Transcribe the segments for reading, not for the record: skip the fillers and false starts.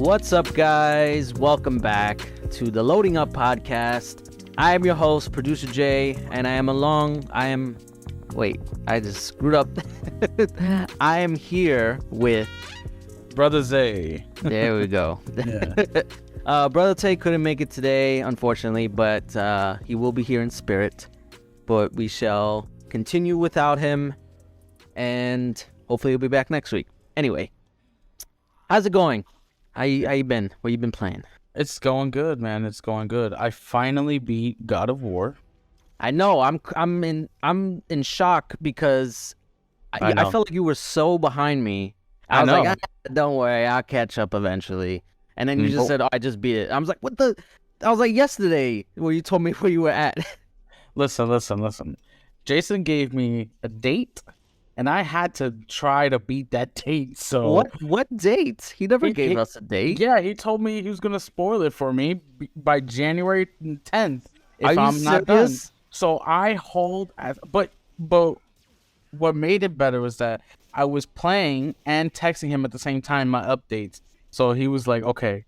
What's up, guys? Welcome back to the Loading Up podcast. I am your host, Producer Jay, and I just screwed up. I am here with Brother Zay. There we go. Yeah. Brother Tay couldn't make it today, unfortunately, but he will be here in spirit. But we shall continue without him, and hopefully he'll be back next week. Anyway, how's it going? How you been? What you been playing? It's going good, man. It's going good. I finally beat God of War. I know. I'm in shock because I felt like you were so behind me. I was like, don't worry, I'll catch up eventually. And then you just said, I just beat it. I was like, what the? I was like, yesterday, where you told me where you were at. Listen. Jason gave me a date, and I had to try to beat that date. So what date? He never gave us a date. Yeah, he told me he was gonna spoil it for me by January 10th if I'm not done. So I hold, but what made it better was that I was playing and texting him at the same time my updates. So he was like, okay,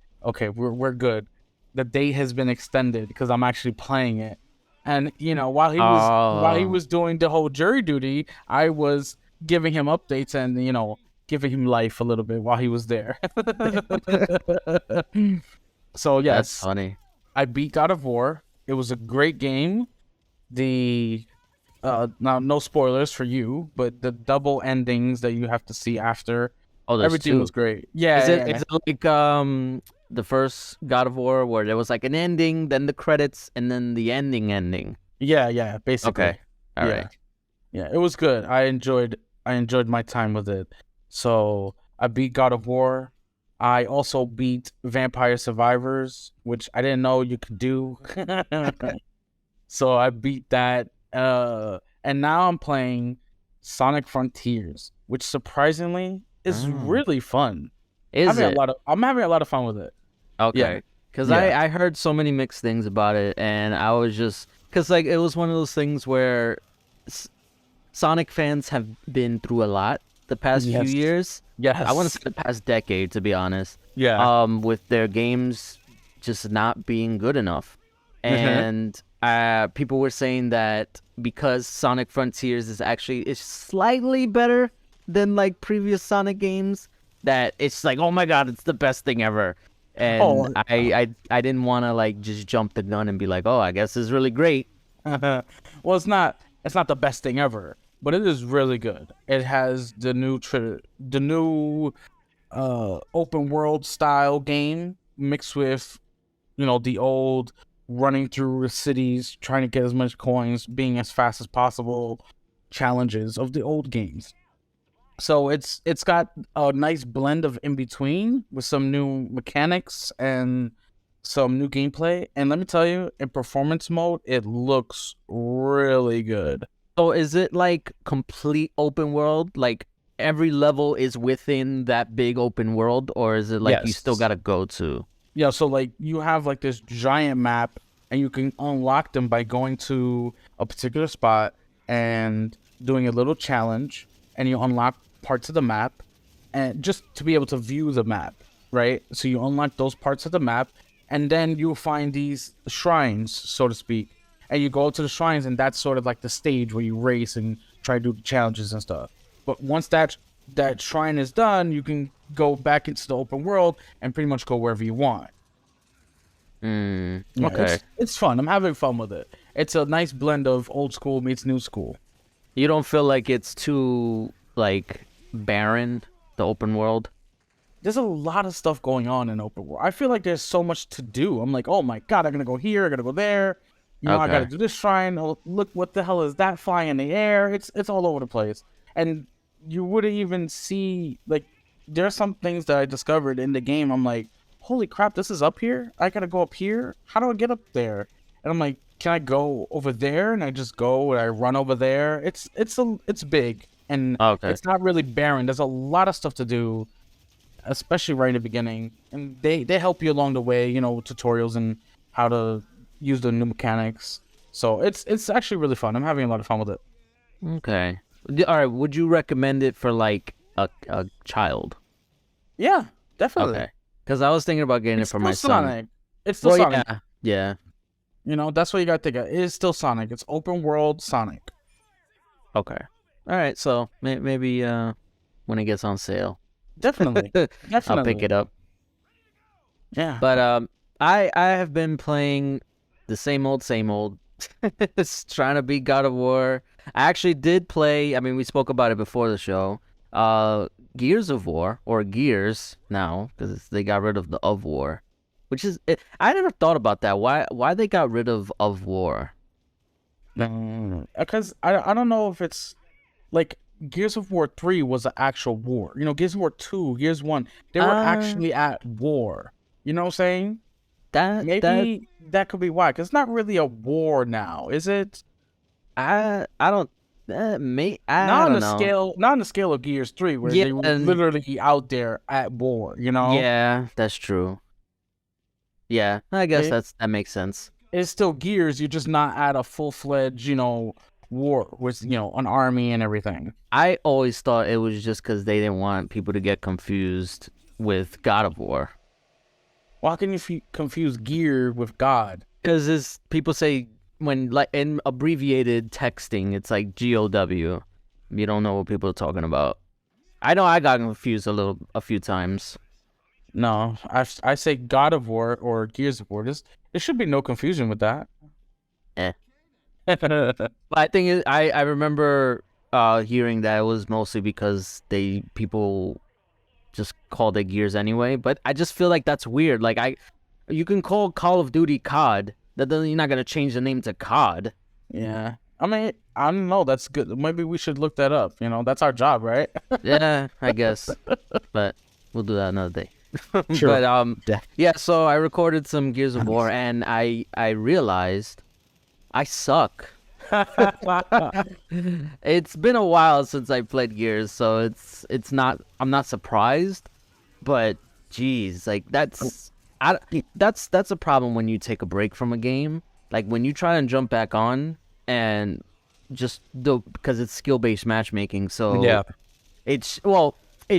we're good. The date has been extended because I'm actually playing it. And while he was doing the whole jury duty, I was giving him updates and giving him life a little bit while he was there. So yes, that's funny. I beat God of War. It was a great game. Now no spoilers for you, but the double endings that you have to see after. Oh, everything was great. Yeah. Is it like the first God of War where there was like an ending, then the credits, and then the ending? Yeah, basically. Okay. All right. Yeah, it was good. I enjoyed my time with it. So I beat God of War. I also beat Vampire Survivors, which I didn't know you could do. So I beat that. And now I'm playing Sonic Frontiers, which surprisingly is really fun. I'm having a lot of fun with it. Okay. Because I heard so many mixed things about it, and I was just... Because it was one of those things where Sonic fans have been through a lot the past few years. Yes. I want to say the past decade, to be honest. Yeah. With their games just not being good enough. And people were saying that because Sonic Frontiers is slightly better than previous Sonic games, that it's like, oh my god, it's the best thing ever. And I didn't want to just jump the gun and be like, oh, I guess it's really great. Well, it's not the best thing ever, but it is really good. It has the new open world style game mixed with the old running through the cities, trying to get as much coins, being as fast as possible challenges of the old games. So it's got a nice blend of in between with some new mechanics and some new gameplay. And let me tell you, in performance mode, it looks really good. So is it complete open world? Every level is within that big open world, or is it you still gotta go to? Yeah, so you have this giant map, and you can unlock them by going to a particular spot and doing a little challenge, and you unlock parts of the map, and just to be able to view the map, right? So you unlock those parts of the map, and then you'll find these shrines, so to speak, and you go to the shrines, and that's sort of the stage where you race and try to do the challenges and stuff. But once that shrine is done, you can go back into the open world and pretty much go wherever you want. Okay. It's fun. I'm having fun with it. It's a nice blend of old school meets new school. You don't feel like it's too barren, the open world? There's a lot of stuff going on in open world. I feel like there's so much to do. I'm like, oh my god, I'm gonna go here, I'm gonna go there. I gotta do this shrine. Oh, look, what the hell is that flying in the air? It's all over the place. And you wouldn't even see there's some things that I discovered in the game. I'm like, holy crap, this is up here? I gotta go up here? How do I get up there? And I'm like, can I go over there? And I just go and I run over there. It's big. And it's not really barren. There's a lot of stuff to do, especially right in the beginning. And they help you along the way, tutorials and how to use the new mechanics. So it's actually really fun. I'm having a lot of fun with it. Okay. All right. Would you recommend it for a child? Yeah, definitely. Okay. Because I was thinking about getting It's it for still my son. Sonic. It's still Well, Sonic. yeah. You know, that's what you gotta think of. It is still Sonic. It's open world Sonic. Okay. All right. So maybe when it gets on sale, Definitely. I'll Definitely. pick it up. Yeah. But I have been playing the same old. It's trying to beat God of War. I actually did play. I mean, we spoke about it before the show. Gears of War, or Gears now, because they got rid of the of War, which is I never thought about that. Why they got rid of War? Because I don't know if it's like Gears of War 3 was an actual war. You know, Gears of War 2, Gears 1, they were actually at war. You know what I'm saying? Maybe that could be why. Because it's not really a war now, is it? I don't. I Not on don't the know. scale, not on the scale of Gears 3, where Yeah, they were literally out there at war. You know? yeah, that's true. Yeah, I guess It, that makes sense. it's still Gears. You're just not at a full-fledged, war with an army and everything. I always thought it was just because they didn't want people to get confused with God of War. Why can you confuse gear with God? Because as people say, when like in abbreviated texting, it's like GOW. You don't know what people are talking about. I know I got confused a few times. No, I say God of War or Gears of War. There should be no confusion with that. Eh. But I think I remember hearing that it was mostly because people just called it Gears anyway. But I just feel like that's weird. Like you can call Call of Duty COD. That doesn't, you're not gonna change the name to COD. Yeah. I mean, I don't know. That's good. Maybe we should look that up. That's our job, right? Yeah, I guess. But we'll do that another day. Sure. But yeah. So I recorded some Gears of War, and I realized I suck. It's been a while since I played Gears, so it's not. I'm not surprised, but geez, like that's a problem when you take a break from a game. Like when you try and jump back on, and just because it's skill-based matchmaking, so Yeah. it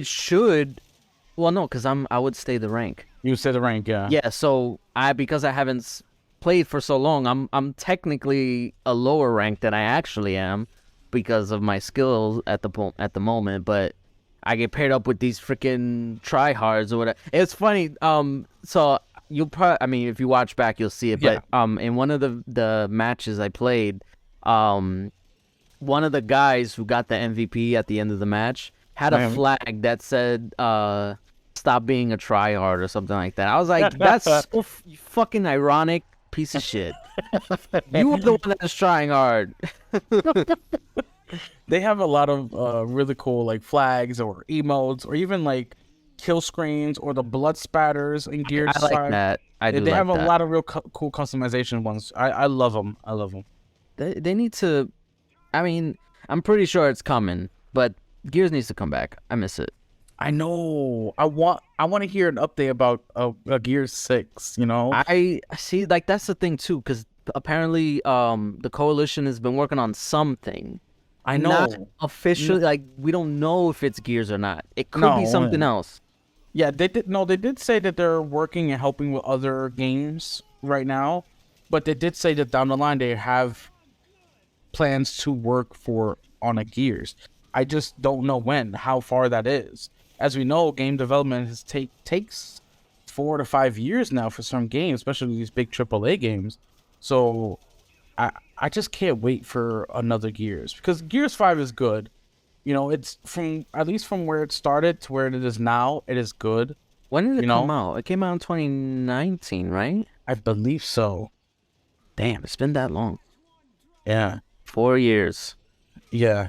should. Well, no, because I would stay the rank. You said the rank, yeah. Yeah, so because I haven't played for so long, I'm technically a lower rank than I actually am because of my skills at the moment. But I get paired up with these freaking tryhards or whatever. It's funny. So you'll probably, I mean, if you watch back, you'll see it. Yeah. But in one of the matches I played, one of the guys who got the MVP at the end of the match had a flag that said "Stop being a tryhard" or something like that. I was like, that's so fucking ironic, piece of shit. You were the one that's trying hard. They have a lot of really cool like flags or emotes or even like kill screens or the blood spatters in Gears. I like that. I do. They have like a that. lot of real cool customization ones. I love them. I love them. They need to. I mean, I'm pretty sure it's coming, but Gears needs to come back. I miss it. I know. I want to hear an update about Gears 6. I see. Like that's the thing too, because apparently, the coalition has been working on something. I know. Not officially, like we don't know if it's Gears or not. It could be something else. Yeah, they did. No, they did say that they're working and helping with other games right now, but they did say that down the line they have plans to work on a Gears. I just don't know how far that is. As we know, game development takes 4 to 5 years now for some games, especially these big AAA games. So I just can't wait for another Gears because Gears 5 is good. It's at least from where it started to where it is now, it is good. When did it come out? It came out in 2019, right? I believe so. Damn, it's been that long. Yeah. 4 years. Yeah.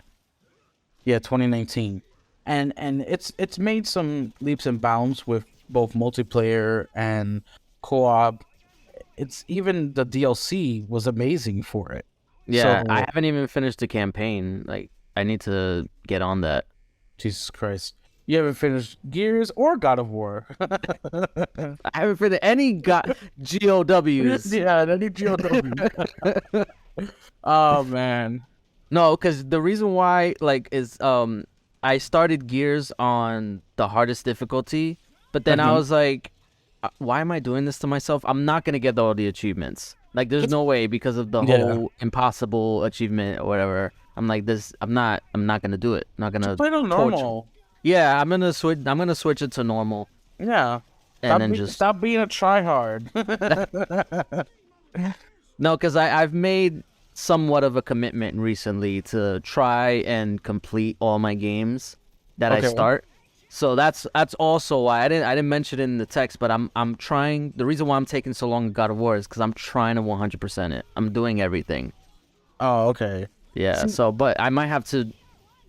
Yeah, 2019. And it's made some leaps and bounds with both multiplayer and co-op. It's even the DLC was amazing for it. Yeah, So, I haven't even finished the campaign. Like, I need to get on that. Jesus Christ. You haven't finished Gears or God of War. I haven't finished any GOWs. Yeah, any GOW. Oh man. No, because the reason why, like, is I started Gears on the hardest difficulty, but then I was like, why am I doing this to myself? I'm not gonna get all the achievements. Like, there's no way because of the Yeah. whole impossible achievement or whatever. I'm like this. I'm not gonna do it. I'm not gonna Play it on torture. normal. Yeah, I'm gonna switch it to normal, Yeah. and then just Stop being a tryhard. no, because I've made somewhat of a commitment recently to try and complete all my games that I Okay. start. So that's also why I didn't mention it in the text, but I'm trying. The reason why I'm taking so long in God of War is because I'm trying to 100% it. I'm doing everything. Oh, okay. Yeah. So, but I might have to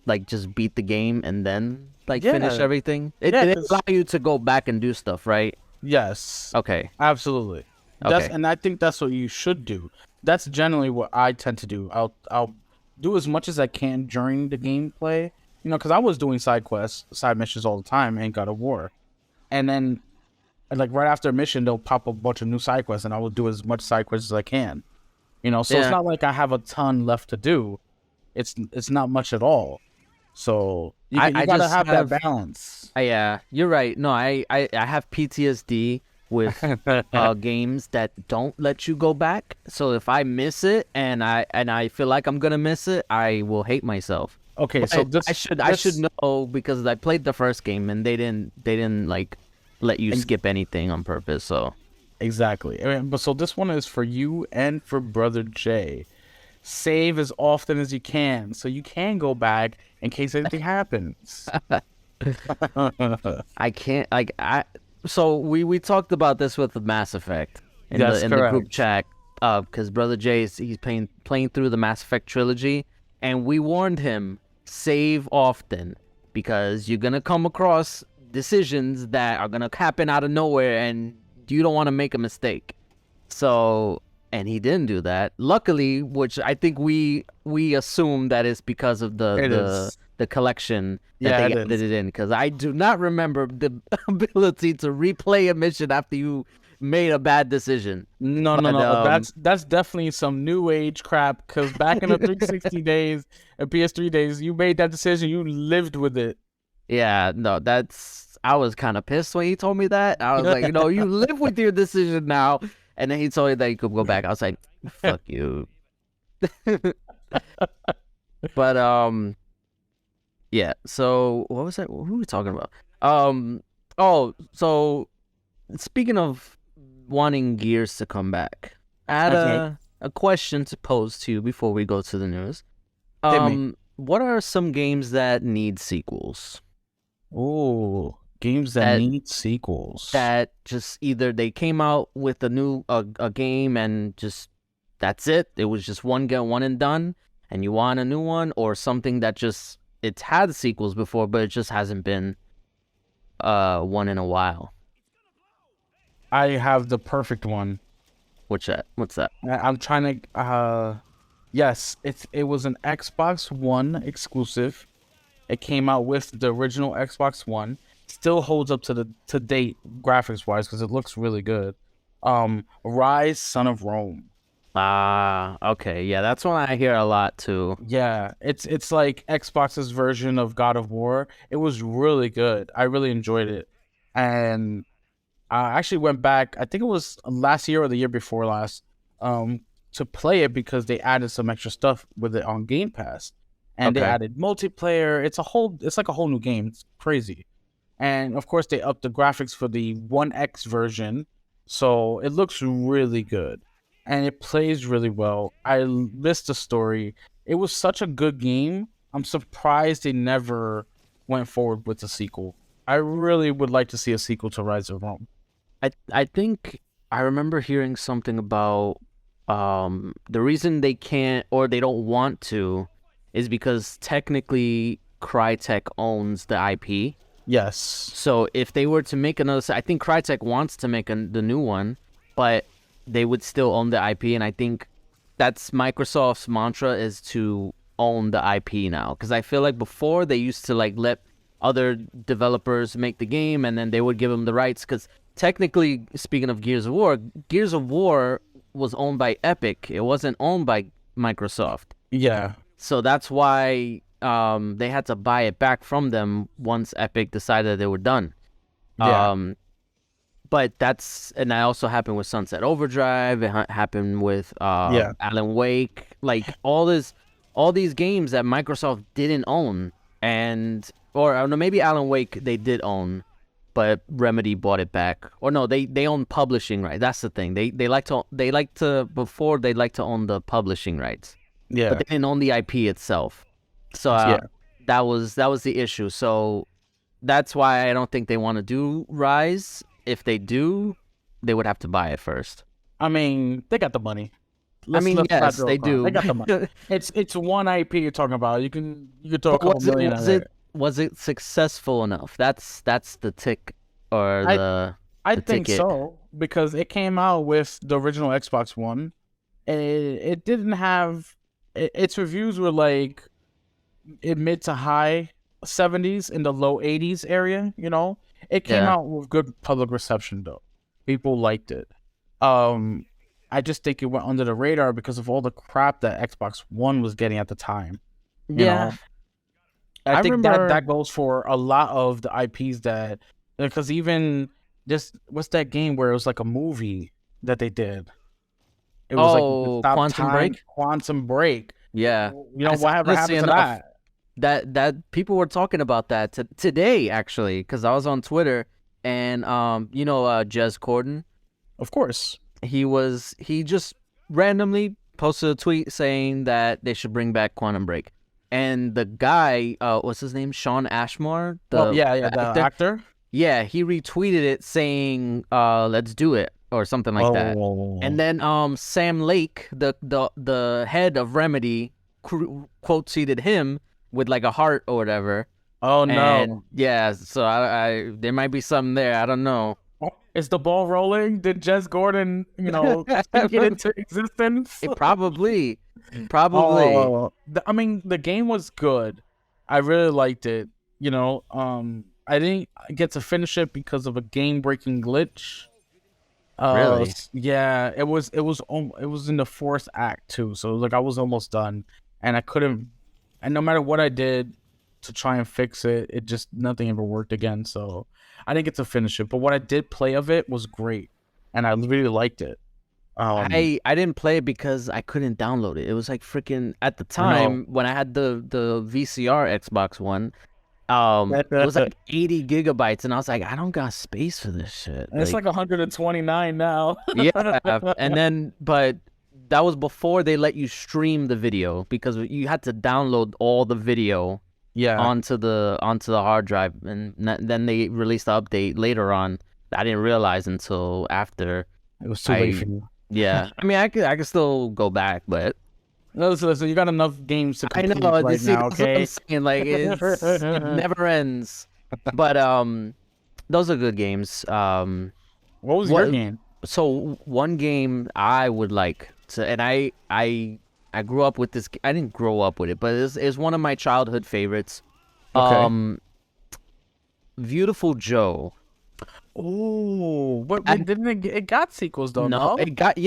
like just beat the game and then like finish Yeah. everything. It, Yeah, it 'cause- allows you to go back and do stuff, right? Yes. Okay. Absolutely. Okay. And I think that's what you should do. That's generally what I tend to do. I'll do as much as I can during the gameplay, because I was doing side quests, side missions all the time in God of War, and then like right after a mission, they'll pop a bunch of new side quests, and I will do as much side quests as I can. So Yeah. it's not like I have a ton left to do. It's not much at all. So you I gotta just have have- that balance. Yeah, you're right. No, I have PTSD with games that don't let you go back. So if I miss it and I feel like I'm gonna miss it, I will hate myself. Okay, so But I should know because I played the first game and they didn't like let you skip anything on purpose. So Exactly. But so this one is for you and for Brother Jay. Save as often as you can so you can go back in case anything happens. I can't like I. So we talked about this with the Mass Effect in That's the group correct. chat because Brother Jay he's playing through the Mass Effect trilogy, and we warned him save often because you're gonna come across decisions that are gonna happen out of nowhere, and you don't want to make a mistake. So, and he didn't do that. Luckily, which I think we assume that is because of It is. the collection that Yeah, they it added is. it in. Because I do not remember the ability to replay a mission after you made a bad decision. No, But, that's definitely some new age crap. Because back in the 360 days and PS3 days, you made that decision. You lived with it. Yeah, no, I was kind of pissed when he told me that. I was like, you live with your decision now. And then he told me that you could go back. I was like, fuck you. But yeah. So what was that? Who were we talking about? Oh, so speaking of wanting Gears to come back, I had Okay. a question to pose to you before we go to the news. Hit me. What are some games that need sequels? Oh, games that need sequels. That just either they came out with a new a game and just that's it. It was just one and done, and you want a new one, or something that just it's had sequels before, but it just hasn't been one in a while. I have the perfect one. What's that? I'm trying to. Yes, it was an Xbox One exclusive. It came out with the original Xbox One. Still holds up to date graphics wise because it looks really good. Rise, Son of Rome. Ah, okay, yeah, that's one I hear a lot too. Yeah, it's like Xbox's version of God of War. It was really good. I really enjoyed it, and I actually went back. I think it was last year or the year before last. To play it because they added some extra stuff with it on Game Pass, and they Okay. added multiplayer. It's like a whole new game. It's crazy, and of course they upped the graphics for the One X version, so it looks really good, and it plays really well. I missed the story. It was such a good game. I'm surprised they never went forward with the sequel. I really would like to see a sequel to Rise of Rome. I think I remember hearing something about the reason they can't or they don't want to is because technically Crytek owns the IP. Yes. So if they were to make another, I think Crytek wants to make the new one, but they would still own the IP, and I think that's Microsoft's mantra is to own the IP now. Because I feel like before they used to like let other developers make the game, and then they would give them the rights. Because technically, speaking of Gears of War was owned by Epic. It wasn't owned by Microsoft. Yeah. So that's why they had to buy it back from them once Epic decided they were done. Yeah. but that also happened with Sunset Overdrive. It happened with Alan Wake. Like all these games that Microsoft didn't own, or I don't know, maybe Alan Wake they did own, but Remedy bought it back. Or no, they own publishing rights. That's the thing. They like to own the publishing rights. Yeah. But they didn't own the IP itself. So that was the issue. So that's why I don't think they want to do Rise. If they do, they would have to buy it first. I mean, they got the money. Yes, they do. They got the money. It's one IP you're talking about. You can throw a couple million. Was it successful enough? That's the tick or I think so, because it came out with the original Xbox One. It didn't have its reviews were like in mid to high 70s in the low 80s area. You know, it came out with good public reception though. People liked it. I just think it went under the radar because of all the crap that Xbox One was getting at the time. You know? I think that goes for a lot of the IPs because even just what's that game where it was like a movie that they did? It was like Quantum Break. Quantum Break. Yeah, you know whatever happened to that? That people were talking about that today actually, because I was on Twitter and Jez Corden. Of course, he just randomly posted a tweet saying that they should bring back Quantum Break. And the guy, what's his name? Shawn Ashmore? The actor? Yeah, he retweeted it saying, let's do it, or something like that. And then Sam Lake, the head of Remedy, quote tweeted him with like a heart or whatever. Oh, no. And, yeah, so I there might be something there. I don't know. Is the ball rolling? Did Jez Corden, speak it into existence? Probably. I mean, the game was good. I really liked it. I didn't get to finish it because of a game-breaking glitch. Really? Yeah, it was in the fourth act too. So like I was almost done, and I couldn't. And no matter what I did to try and fix it, nothing ever worked again. So I didn't get to finish it. But what I did play of it was great, and I really liked it. I didn't play it because I couldn't download it. It was like freaking at the time when I had the VCR Xbox One. It was like 80 gigabytes, and I was like, I don't got space for this shit. It's like 129 now. Yeah, and then but that was before they let you stream the video, because you had to download all the video onto the hard drive, and then they released the update later on. I didn't realize until after. It was too late for you. Yeah, I mean, I could still go back, but listen, you got enough games to complete now. Okay, that's what I'm saying. Like it never ends. But those are good games. What was your game? So one game I would like to, and I grew up with this. I didn't grow up with it, but it's one of my childhood favorites. Okay. Beautiful Joe. Oh, but didn't it got sequels though? No, it got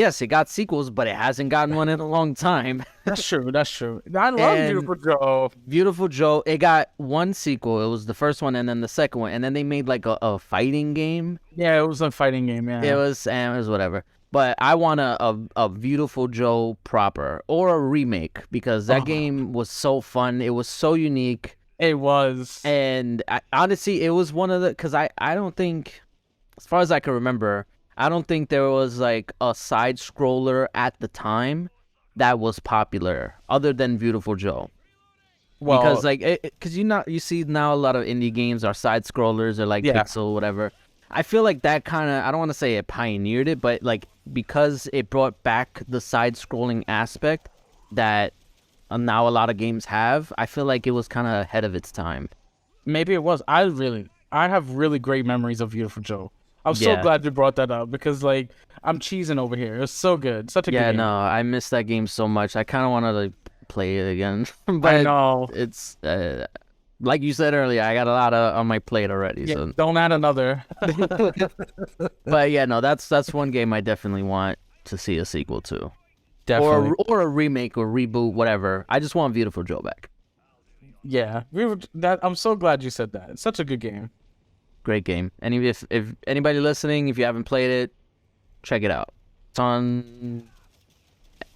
sequels, but it hasn't gotten one in a long time. That's true. I love Beautiful Joe. Beautiful Joe. It got one sequel. It was the first one, and then the second one, and then they made like a fighting game. Yeah, it was a fighting game. Yeah, it was whatever. But I want a Beautiful Joe proper or a remake, because that game was so fun. It was so unique. It was, and honestly, it was one of the, because I don't think, as far as I can remember, I don't think there was like a side scroller at the time that was popular other than Beautiful Joe. Well, because like, because you see now a lot of indie games are side scrollers or like pixel whatever. I feel like that kind of, I don't want to say it pioneered it, but like because it brought back the side scrolling aspect that now a lot of games have, I feel like it was kind of ahead of its time. Maybe it was. I have really great memories of Beautiful Joe. I'm so glad you brought that up, because like I'm cheesing over here. It's so good. Such a good game. Yeah, no, I miss that game so much. I kind of want to like play it again. But I know. It's like you said earlier, I got a lot on my plate already. Yeah, so don't add another. But yeah, no, that's one game I definitely want to see a sequel to. Definitely. Or a remake or reboot, whatever. I just want Beautiful Joe back. Yeah, I'm so glad you said that. It's such a good game. Great game. If anybody listening, if you haven't played it, check it out. It's on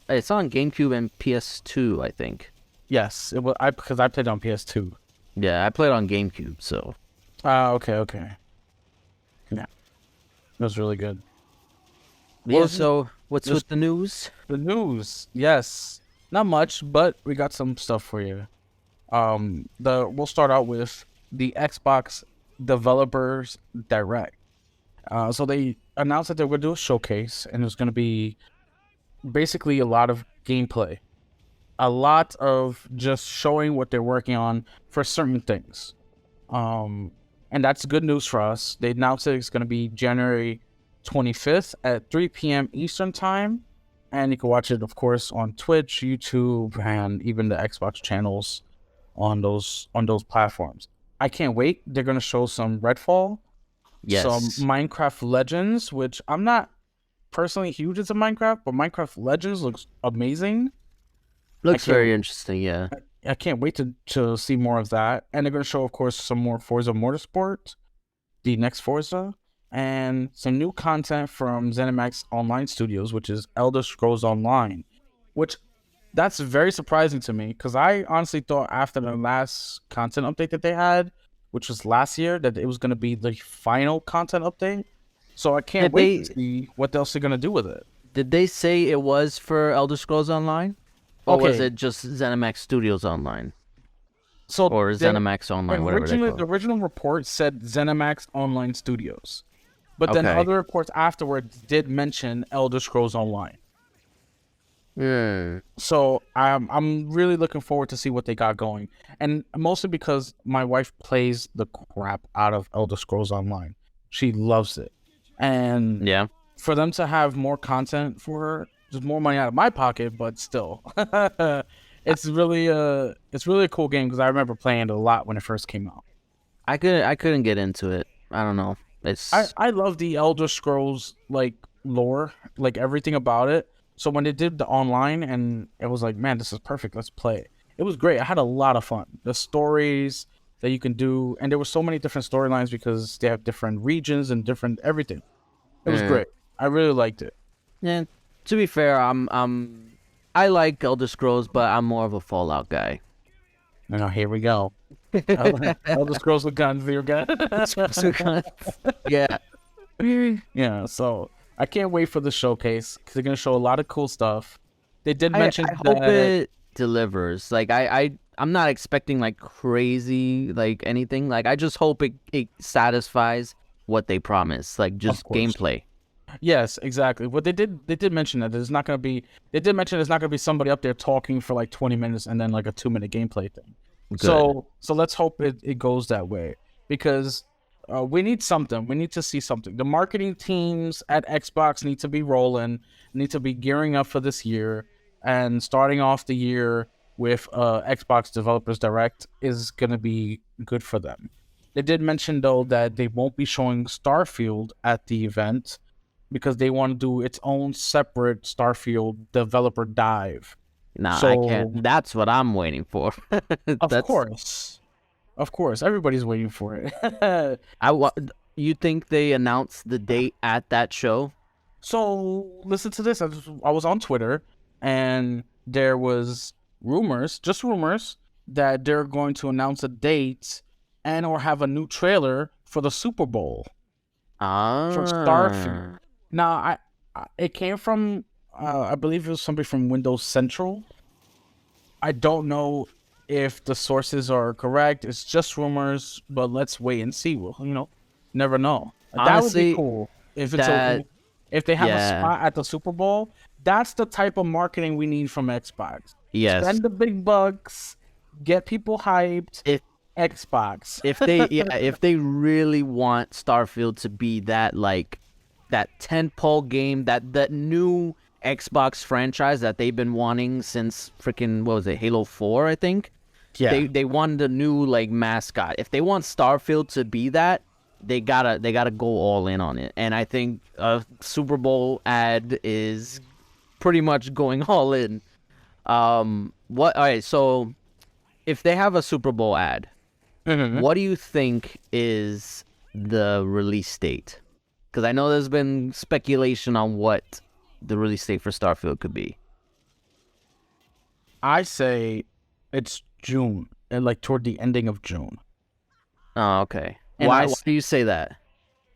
GameCube and PS2, I think. Yes, it was. Because I played on PS2. Yeah, I played on GameCube, so. Okay. Yeah, it was really good. Yeah, so what's with the news? The news, yes, not much, but we got some stuff for you. We'll start out with the Xbox Developers Direct. So they announced that they would do a showcase, and there's going to be basically a lot of gameplay, a lot of just showing what they're working on for certain things. And that's good news for us. They announced that it's going to be January 25th at 3 p.m. Eastern Time. And you can watch it, of course, on Twitch, YouTube, and even the Xbox channels on those platforms. I can't wait. They're going to show some Redfall, some Minecraft Legends, which I'm not personally huge into Minecraft, but Minecraft Legends looks amazing. Looks very interesting, yeah. I can't wait to see more of that. And they're going to show, of course, some more Forza Motorsport, the next Forza, and some new content from ZeniMax Online Studios, which is Elder Scrolls Online, which that's very surprising to me because I honestly thought after the last content update that they had, which was last year, that it was going to be the final content update. So I can't wait to see what else they're going to do with it. Did they say it was for Elder Scrolls Online? Or was it just ZeniMax Studios Online? Or ZeniMax Online, whatever they call it. The original report said ZeniMax Online Studios. But then other reports afterwards did mention Elder Scrolls Online. So I'm really looking forward to see what they got going. And mostly because my wife plays the crap out of Elder Scrolls Online. She loves it. And for them to have more content for her, just more money out of my pocket, but still, it's really a cool game because I remember playing it a lot when it first came out. I couldn't get into it. I don't know. I love the Elder Scrolls like lore, like everything about it. So when they did the online, and it was like, man, this is perfect. Let's play it. It was great. I had a lot of fun. The stories that you can do, and there were so many different storylines because they have different regions and different everything. It was great. I really liked it. Yeah. To be fair, I like Elder Scrolls, but I'm more of a Fallout guy. Now here we go. Elder Scrolls with guns, your guy. Yeah. Yeah. So I can't wait for the showcase because they're gonna show a lot of cool stuff. They did mention I hope it delivers. Like I'm not expecting like crazy like anything. Like I just hope it satisfies what they promise. Like just gameplay. Yes, exactly. What they did mention that there's not going to be. They did mention there's not going to be somebody up there talking for like 20 minutes and then like a 2-minute gameplay thing. Good. So let's hope it goes that way because we need something. We need to see something. The marketing teams at Xbox need to be rolling. Need to be gearing up for this year and starting off the year with Xbox Developers Direct is going to be good for them. They did mention though that they won't be showing Starfield at the event, because they want to do its own separate Starfield developer dive. Nah, I can't. That's what I'm waiting for. Of course, everybody's waiting for it. You think they announced the date at that show? So listen to this. I was on Twitter, and there was rumors, that they're going to announce a date and or have a new trailer for the Super Bowl. For Starfield. Now, it came from, I believe it was somebody from Windows Central. I don't know if the sources are correct. It's just rumors, but let's wait and see. We'll, never know. Honestly, that would be cool if if they have a spot at the Super Bowl. That's the type of marketing we need from Xbox. Yes. Spend the big bucks, get people hyped. Xbox. If they really want Starfield to be that that tentpole game, that new Xbox franchise that they've been wanting since freaking Halo 4, I think. Yeah. They wanted a new mascot. If they want Starfield to be that, they gotta go all in on it. And I think a Super Bowl ad is pretty much going all in. Alright, so if they have a Super Bowl ad, what do you think is the release date? Because I know there's been speculation on what the release date for Starfield could be. I say it's June, and like toward the ending of June. Oh, okay. And Why do you say that?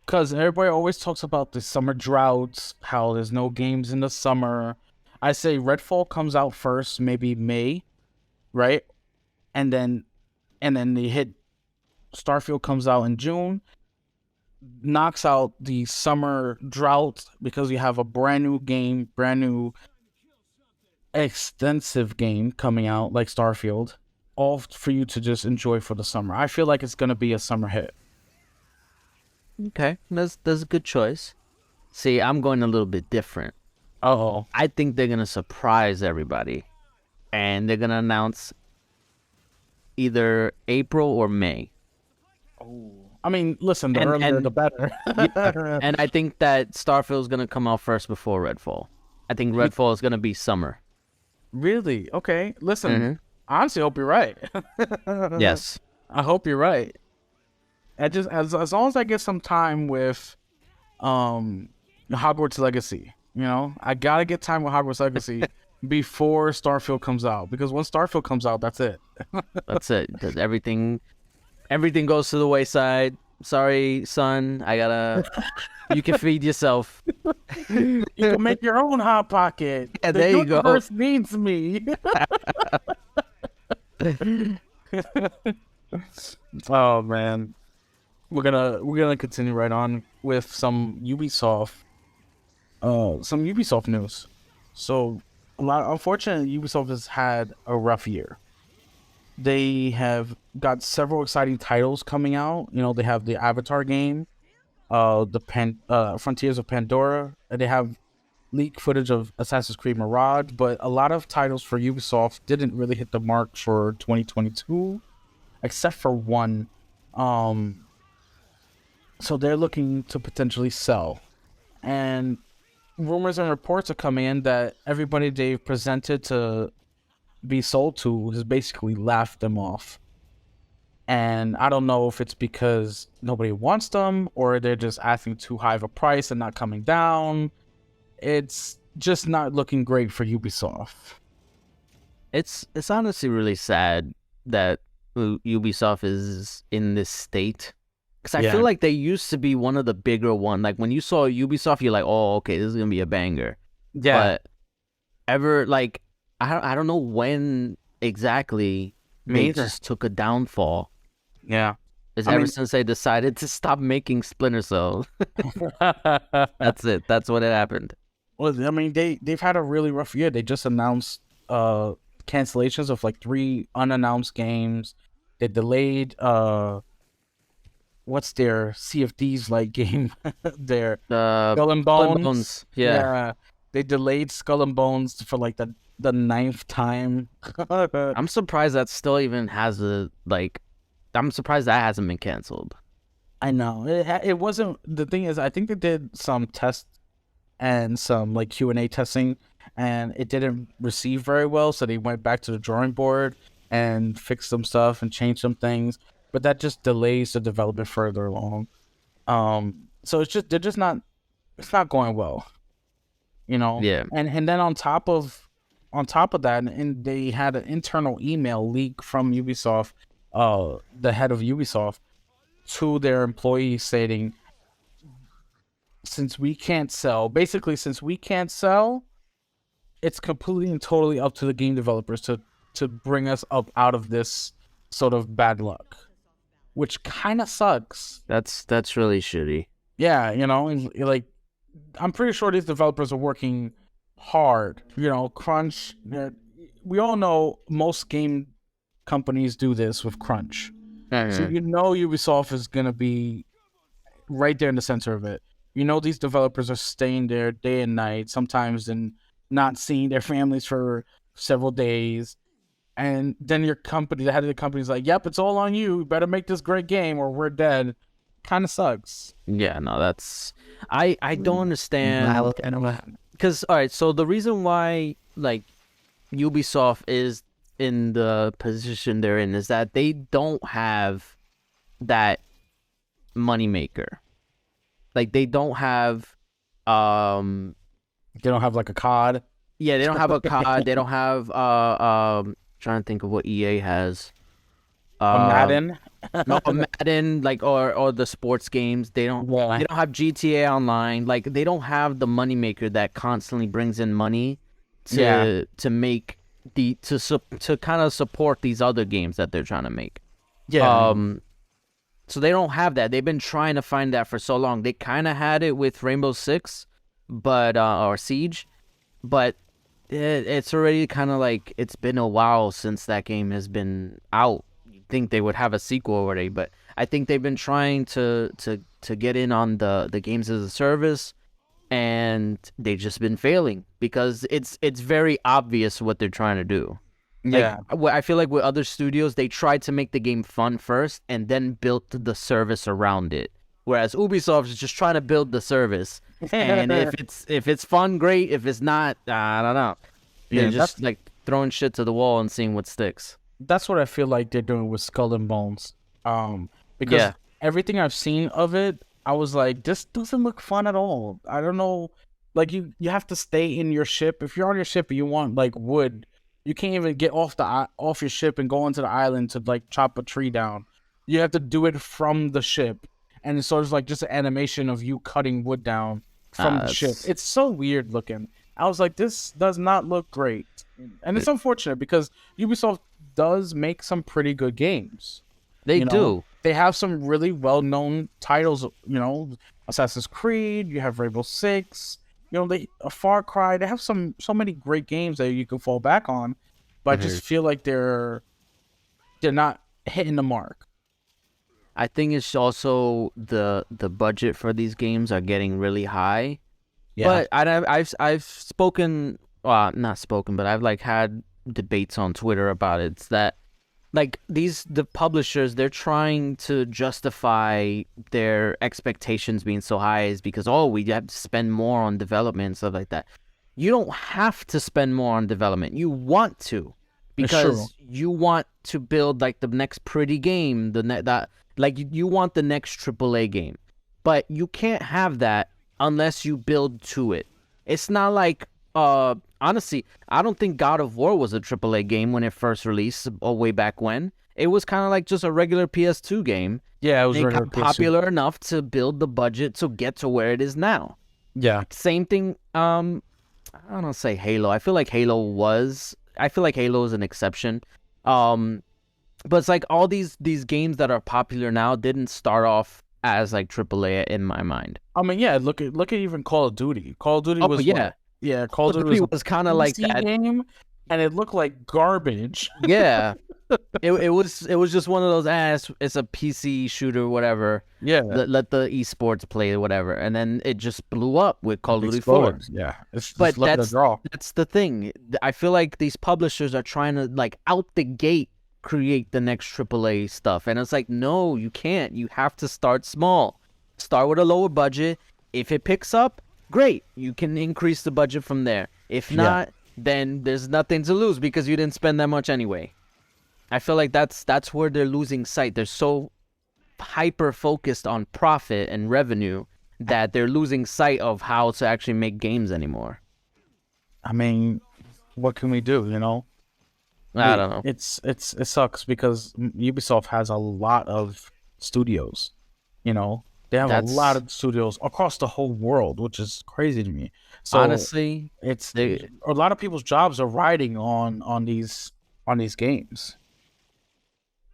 Because everybody always talks about the summer droughts, how there's no games in the summer. I say Redfall comes out first, maybe May, right? And then they hit Starfield comes out in June, knocks out the summer drought because you have a brand new game, brand new extensive game coming out like Starfield, all for you to just enjoy for the summer. I feel like it's gonna be a summer hit. Okay, that's a good choice. See, I'm going a little bit different. Oh, I think they're gonna surprise everybody, and they're gonna announce either April or May. I mean, listen, the earlier the better. And I think that Starfield's gonna come out first before Redfall. I think Redfall is gonna be summer. Really? Okay. Listen, I honestly hope you're right. Yes. I hope you're right. I just as long as I get some time with Hogwarts Legacy, I gotta get time with Hogwarts Legacy before Starfield comes out, because once Starfield comes out, that's it. That's it. Because everything goes to the wayside. Sorry, son. You can feed yourself. You can make your own Hot Pocket. Yeah, there you go. The universe needs me. Oh man, we're gonna continue right on with some Ubisoft news. So, unfortunately, Ubisoft has had a rough year. They have got several exciting titles coming out. They have the Avatar game, Frontiers of Pandora, and they have leaked footage of Assassin's Creed Mirage, but a lot of titles for Ubisoft didn't really hit the mark for 2022, except for one. So they're looking to potentially sell. And rumors and reports are coming in that everybody they've presented to be sold to has basically laughed them off. And I don't know if it's because nobody wants them or they're just asking too high of a price and not coming down. It's just not looking great for Ubisoft. It's honestly really sad that Ubisoft is in this state. Because I feel like they used to be one of the bigger ones. Like, when you saw Ubisoft, you're like, oh, okay, this is going to be a banger. Yeah. But I don't know when exactly they just took a downfall. Yeah. It's ever since they decided to stop making Splinter Cell. That's it. That's what had happened. Well, I mean, they've had a really rough year. They just announced cancellations of like 3 unannounced games. They delayed what's their Sea of Thieves like game? Their Skull and Bones. Yeah. They delayed Skull and Bones for like the 9th time. I'm surprised that still even has I'm surprised that hasn't been canceled. I know it wasn't. The thing is, I think they did some tests and some like Q&A testing, and it didn't receive very well. So they went back to the drawing board and fixed some stuff and changed some things. But that just delays the development further along. So it's not going well. Yeah. And then on top of that, and they had an internal email leak from Ubisoft, the head of Ubisoft, to their employees stating, since we can't sell, it's completely and totally up to the game developers to bring us up out of this sort of bad luck, which kind of sucks. That's really shitty. Yeah, like, I'm pretty sure these developers are working hard. Crunch. We all know most game companies do this with crunch. So Ubisoft is gonna be right there in the center of it. These developers are staying there day and night, sometimes and not seeing their families for several days. And then your company, the head of the company, is like, "Yep, it's all on you. You better make this great game, or we're dead." Kind of sucks. Yeah, no, that's I don't understand. Because all right, so the reason why like Ubisoft is in the position they're in is that they don't have that moneymaker. Like they don't have They don't have like a COD. yeah, they don't have a COD, they don't have trying to think of what EA has. A Madden. No, Madden, like or the sports games. They don't have GTA Online. Like they don't have the moneymaker that constantly brings in money to make to kind of support these other games that they're trying to make. Yeah. So they don't have that. They've been trying to find that for so long. They kind of had it with Rainbow Six, but or Siege, but it's already kind of like it's been a while since that game has been out. You'd think they would have a sequel already, but I think they've been trying to get in on the games as a service, and they've just been failing because it's very obvious what they're trying to do. Yeah. Like, I feel like with other studios, they tried to make the game fun first and then built the service around it. Whereas Ubisoft is just trying to build the service, and if it's fun, great. If it's not, I don't know. They're just like throwing shit to the wall and seeing what sticks. That's what I feel like they're doing with Skull and Bones. Because everything I've seen of it, I was like, this doesn't look fun at all. I don't know. Like you have to stay in your ship. If you're on your ship and you want like wood, you can't even get off your ship and go onto the island to like chop a tree down. You have to do it from the ship, and it's sort of like just an animation of you cutting wood down from the ship. It's so weird looking. I was like, this does not look great, and it's unfortunate because Ubisoft does make some pretty good games. They do. They have some really well-known titles. Assassin's Creed. You have Rainbow Six. A Far Cry. They have so many great games that you can fall back on, but I just feel like they're not hitting the mark. I think it's also the budget for these games are getting really high. Yeah. But I've spoken, well, not spoken, but I've like had debates on Twitter about it. It's that like the publishers, they're trying to justify their expectations being so high is because we have to spend more on development and stuff like that. You don't have to spend more on development. You want to, because you want to build like the next pretty game, you want the next AAA game, but you can't have that unless you build to it. It's not like honestly, I don't think God of War was a AAA game when it first released, way back when. It was kind of like just a regular PS2 game. Yeah, it was regular PS2. Popular enough to build the budget to get to where it is now. Yeah. Same thing. I don't say Halo. I feel like Halo is an exception. But it's like all these games that are popular now didn't start off as like AAA in my mind. I mean, yeah. Look at even Call of Duty. Call of Duty was Yeah, Call of Duty was kind of like that game, and it looked like garbage. Yeah, it was just one of those it's a PC shooter, whatever. Yeah, let the esports play whatever, and then it just blew up with Call of Duty 4. Yeah, but that's the thing. I feel like these publishers are trying to like out the gate create the next AAA stuff, and it's like, no, you can't. You have to start small. Start with a lower budget. If it picks up, great, you can increase the budget from there. If not, then there's nothing to lose because you didn't spend that much anyway. I feel like that's where they're losing sight. They're so hyper focused on profit and revenue that they're losing sight of how to actually make games anymore. I mean, what can we do? I don't know. It sucks because Ubisoft has a lot of studios. They have a lot of studios across the whole world, which is crazy to me. So honestly, a lot of people's jobs are riding on these games.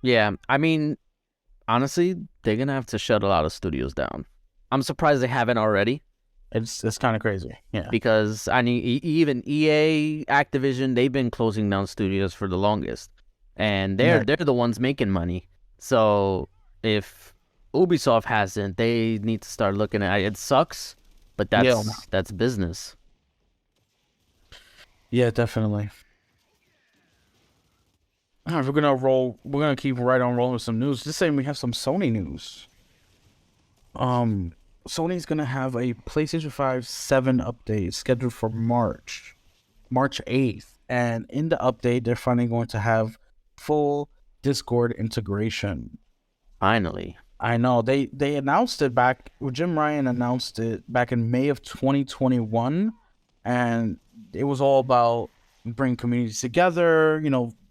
Yeah, I mean, honestly, they're gonna have to shut a lot of studios down. I'm surprised they haven't already. It's kind of crazy, yeah. Because even EA, Activision, they've been closing down studios for the longest, and they're the ones making money. So if Ubisoft hasn't, they need to start looking at it. It sucks, but that's business. Yeah, definitely. All right, we're gonna keep right on rolling with some news. This time we have some Sony news. Sony's gonna have a PlayStation 5 7 update scheduled for March 8th, and in the update, they're finally going to have full Discord integration. Finally. I know they announced it back. Jim Ryan announced it back in May of 2021, and it was all about bring communities together.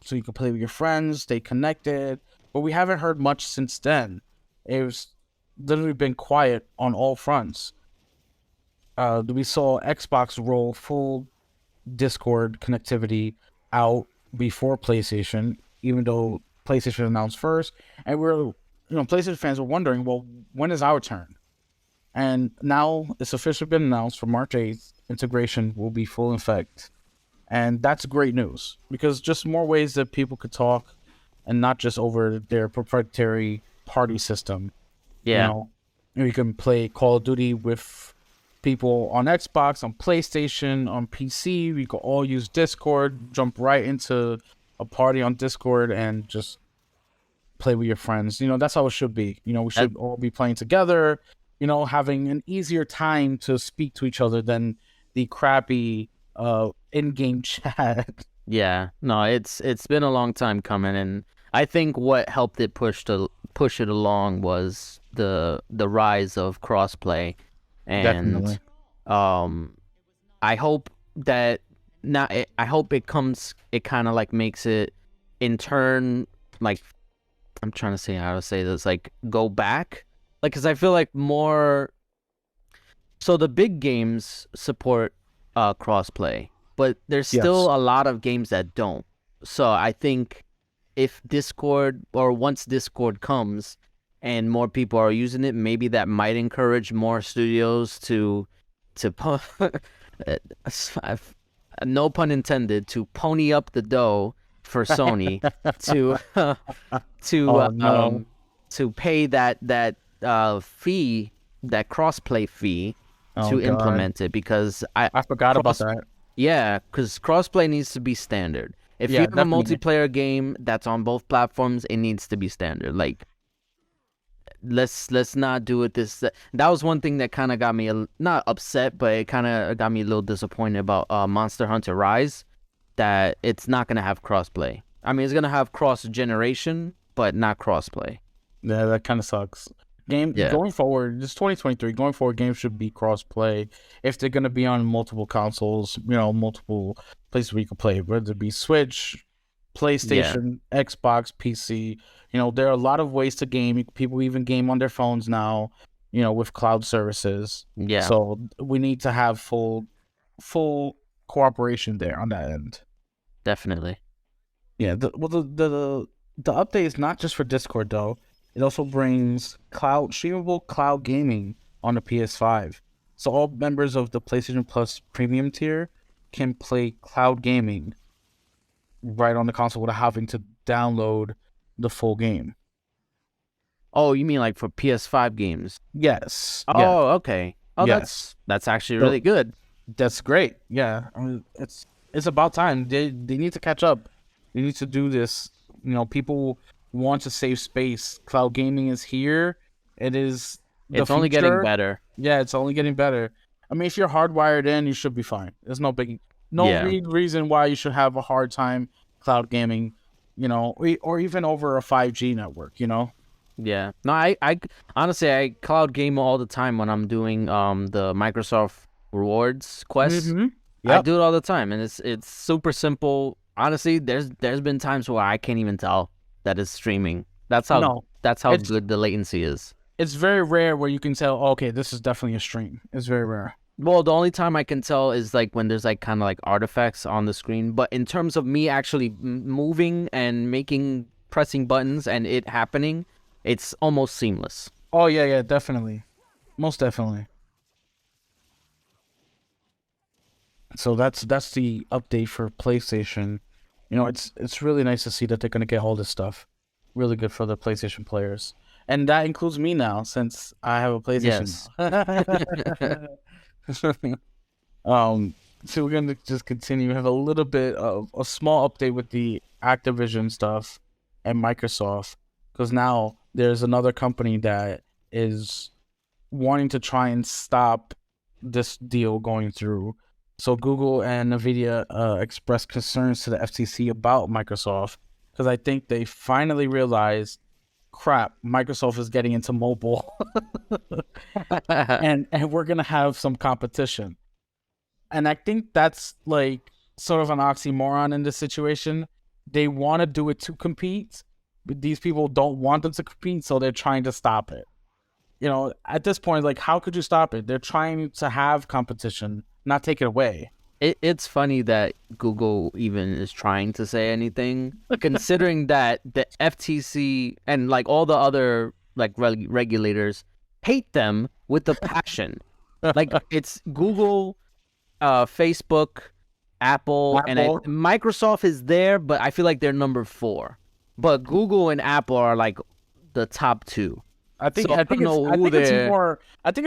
So you can play with your friends, stay connected. But we haven't heard much since then. It was literally been quiet on all fronts. We saw Xbox roll full Discord connectivity out before PlayStation, even though PlayStation announced first, and PlayStation fans were wondering, well, when is our turn? And now it's officially been announced for March 8th, integration will be full in effect. And that's great news because just more ways that people could talk and not just over their proprietary party system. Yeah. You can play Call of Duty with people on Xbox, on PlayStation, on PC. We could all use Discord, jump right into a party on Discord and just play with your friends. That's how it should be. We should all be playing together, having an easier time to speak to each other than the crappy in-game chat. Yeah. No, it's been a long time coming, and I think what helped it push it along was the rise of crossplay. And Definitely. I hope that I hope it kind of like makes it in turn, like, I'm trying to say how to say this, like, go back, like, because I feel like more, so the big games support crossplay, but there's still a lot of games that don't. So I think if Discord, or once Discord comes and more people are using it, maybe that might encourage more studios to no pun intended, to pony up the dough for Sony to pay that fee, that crossplay fee, to implement it, because I forgot about that. Yeah, because crossplay needs to be standard. If you have a multiplayer game that's on both platforms, it needs to be standard. Like, let's not do it that was one thing that kind of got me not upset, but it kind of got me a little disappointed about Monster Hunter Rise, that it's not going to have crossplay. I mean, it's going to have cross generation, but not crossplay. Yeah, that kind of sucks. Going forward, this 2023, going forward, games should be cross-play. If they're going to be on multiple consoles, multiple places where you can play, whether it be Switch, PlayStation, Xbox, PC. There are a lot of ways to game. People even game on their phones now, with cloud services. Yeah. So we need to have full cooperation there on that end. Definitely. Yeah. The update is not just for Discord, though. It also brings streamable cloud gaming on the PS5. So all members of the PlayStation Plus premium tier can play cloud gaming right on the console without having to download the full game. Oh, you mean like for PS5 games? Yes. Oh, yeah. Okay. Oh, yes. That's actually really good. That's great. Yeah. I mean, it's about time. They need to catch up. They need to do this. People want to save space. Cloud gaming is here. It's only getting better. Yeah, it's only getting better. I mean, if you're hardwired in, you should be fine. There's no reason why you should have a hard time cloud gaming, or even over a 5G network, Yeah. No, I honestly, I cloud game all the time when I'm doing the Microsoft Rewards quest. Mm-hmm. Yep. I do it all the time, and it's super simple. Honestly, there's been times where I can't even tell that it's streaming. That's how good the latency is. It's very rare where you can tell, okay, this is definitely a stream. It's very rare. Well, the only time I can tell is like when there's like kind of like artifacts on the screen. But in terms of me actually moving and pressing buttons and it happening, it's almost seamless. Oh yeah, definitely, most definitely. So that's the update for PlayStation. It's really nice to see that they're gonna get all this stuff. Really good for the PlayStation players. And that includes me now, since I have a PlayStation. Yes. So we're gonna just continue. We have a little bit of a small update with the Activision stuff and Microsoft, because now there's another company that is wanting to try and stop this deal going through. So Google and Nvidia expressed concerns to the FTC about Microsoft, because I think they finally realized crap, Microsoft is getting into mobile, and we're gonna have some competition. And I think that's like sort of an oxymoron in this situation. They want to do it to compete, but these people don't want them to compete, so they're trying to stop it. You know, at this point, like, how could you stop it? They're trying to have competition, not take it away. It's funny that Google even is trying to say anything, considering that the FTC and like all the other like regulators hate them with a passion. Like it's Google, Facebook, Apple, and Microsoft is there, but I feel like they're number 4. But Google and Apple are like the top 2. I think it's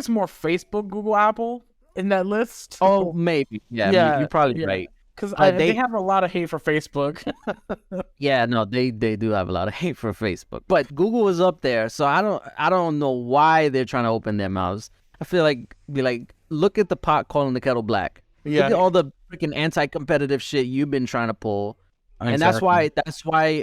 more Facebook, Google, Apple in that list. Oh, maybe. Yeah, you're probably right. Because they have a lot of hate for Facebook. Yeah, no, they do have a lot of hate for Facebook. But Google is up there, so I don't know why they're trying to open their mouths. I feel like look at the pot calling the kettle black. Yeah. Look at all the freaking anti-competitive shit you've been trying to pull. Exactly. And that's why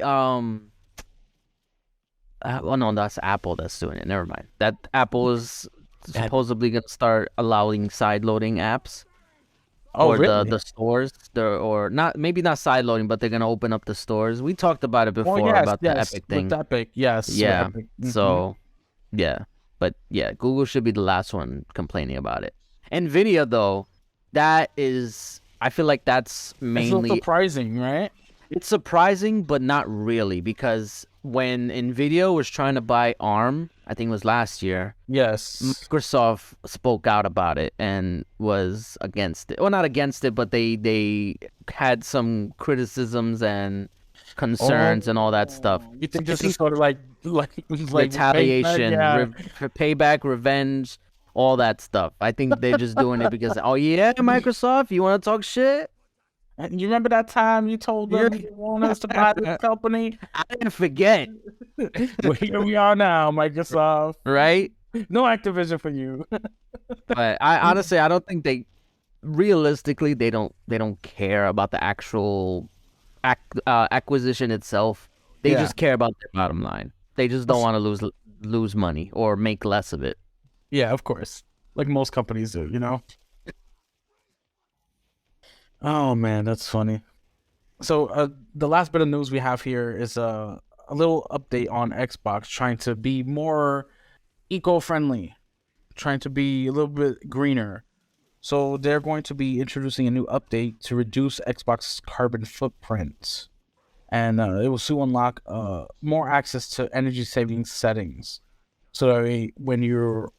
well, no, that's Apple that's doing it. Never mind. That Apple is supposedly going to start allowing side-loading apps. Oh, or really? the stores, or not, maybe not side-loading, but they're going to open up the stores. We talked about it before about the Epic thing. With Epic, yes. Yeah, Epic. so, yeah. But, yeah, Google should be the last one complaining about it. NVIDIA, though, that is, I feel like that's mainly... It's surprising, right? It's surprising, but not really, because when NVIDIA was trying to buy ARM, I think it was last year, yes, Microsoft spoke out about it and was against it. Well, not against it, but they had some criticisms and concerns and all that stuff. You think this is sort of like retaliation, payback, revenge, all that stuff. I think they're just doing it because, oh yeah, Microsoft, you want to talk shit? And you remember that time you told them you want us to buy this company? I didn't forget. Well, here we are now, Microsoft. Right? No Activision for you. But I honestly, I don't think realistically, they don't care about the actual acquisition itself. They just care about their bottom line. They just don't want to lose money or make less of it. Yeah, of course. Like most companies do, you know? Oh man, that's funny. So the last bit of news we have here is a little update on Xbox trying to be more eco-friendly, trying to be a little bit greener. So they're going to be introducing a new update to reduce Xbox's carbon footprint, and it will soon unlock more access to energy saving settings. So that when you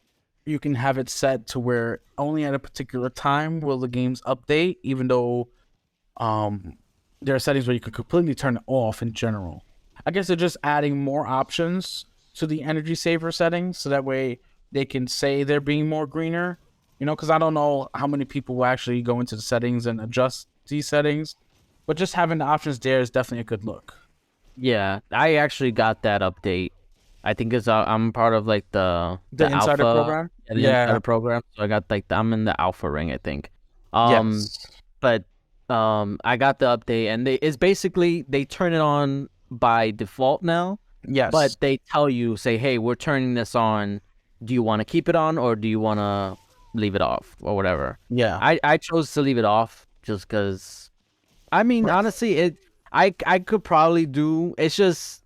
can have it set to where only at a particular time will the games update, even though there are settings where you can completely turn it off in general. I guess they're just adding more options to the energy saver settings, so that way they can say they're being more greener. You know, because I don't know how many people will actually go into the settings and adjust these settings, but just having the options there is definitely a good look. Yeah, I actually got that update. I think I'm part of like the insider alpha program. Insider program. So I got I'm in the alpha ring, I think. Yes. But I got the update, and it's basically they turn it on by default now. Yes. But they tell you, say, hey, we're turning this on. Do you want to keep it on, or do you want to leave it off, or whatever? Yeah. I chose to leave it off just because. I mean, honestly, I could probably do. It's just.